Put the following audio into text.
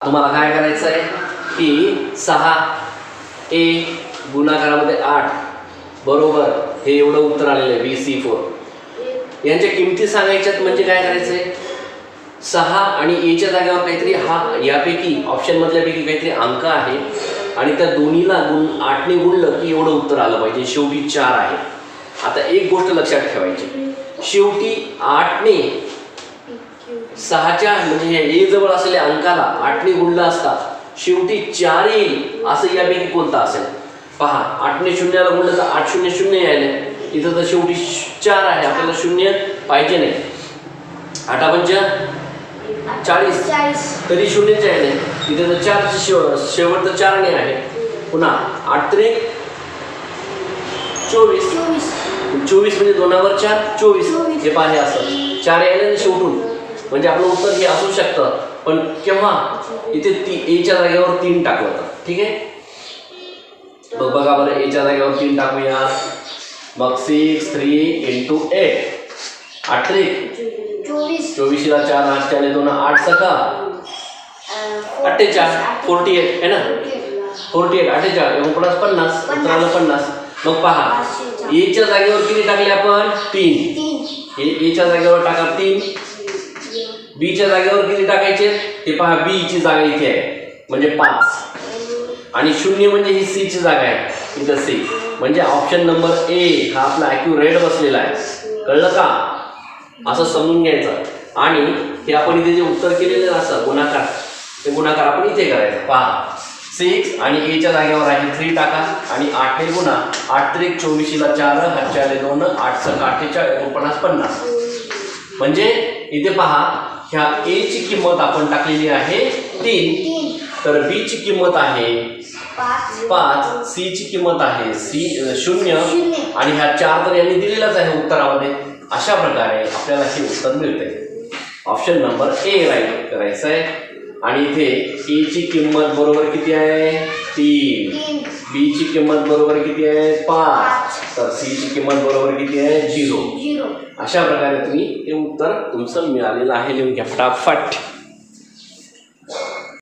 तुम्हाला काय करायचं आहे की 6a गुणाकारामध्ये 8 बरोबर हे एवढं उत्तर आलेलं आहे BC4 यांच्या किमती सांगायच्यात. म्हणजे काय करायचंय 6 आणि a च्या जागेवर काहीतरी हा यापैकी ऑप्शन मधल्यापैकी काहीतरी अंक आहे आणि त्या दोन्हीला 8 ने गुणलं की एवढं उत्तर आलं पाहिजे. शेवटी 4 आहे. आता एक गोष्ट लक्षात ठेवायची, शेवटी 8 ने 6च्या म्हणजे a जवळ असलेल्या अंकाला 8 ने गुणलं असता शेवटी 4 येईल असं यापैकी कोणता असेल. पहा 8 ने 0 ला गुणलं तर 8 0 0 यायले. इथं तर शेवटी 4 आहे, आपल्याला 0 पाहिजे नाही. 8 पंच 40 तरी 0 यायले. इथं तर 4 शेवट तर 4 ने आहे. पुन्हा 8 त्रिक 24 म्हणजे 2 वर 4 24 हे पाहे असं 4 यायले शेवटून. म्हणजे आपलं उत्तर हे असू शकतं, पण केव्हा इथे a च्या जागेवर 3 टाकलं तर. ठीक आहे, मग बघा बरं a च्या जागेवर 3 टाकूया. मग 6 3 × 8 8 त्रिक 24 ला 4 8 4 2 8 सका 48 48 है ना. 48 48 49 50 उत्तराला 50. मग पहा a च्या जागेवर किती टाकले आपण 3. a च्या जागेवर टाका 3. b च्या जागेवर किती टाकायचे ते पहा. b ची जागा इथे आहे म्हणजे 5 आणि 0 म्हणजे ही c ची जागा आहे इथं c. म्हणजे ऑप्शन नंबर ए हा आपला ॲक्युरेट बसलेला आहे. कळलं का, असं समजून घ्यायचं. आणि हे आपण इथे जे उत्तर केलेलं असं गुणाकार, ते गुणाकार आपण इथे करायचं. पहा 6 आणि a च्या जागेवर आहे 3 टाका आणि 8 ने गुणा. 8 त्रिक 24 ला 4 8 4 2 8 6 48 49 50. म्हणजे इथे पहा ह्या a ची किंमत आपण टाकलेली आहे 3, तर b ची किंमत आहे 5, c ची किंमत आहे 0 आणि ह्या 4 तर यांनी दिलेलाच आहे उत्तरामध्ये. अशा प्रकारे आपल्याला हे उत्तर मिळते. ऑप्शन नंबर ए राईट करायचं आहे. आणि इथे a ची किंमत बरोबर किती आहे 3, b ची किंमत बरोबर किती आहे 5, तर c ची किंमत बरोबर किती आहे 0. अशा प्रकारे तुम्ही हे उत्तर तुमचं मिळालेलं आहे. लिहून घ्या फटाफट.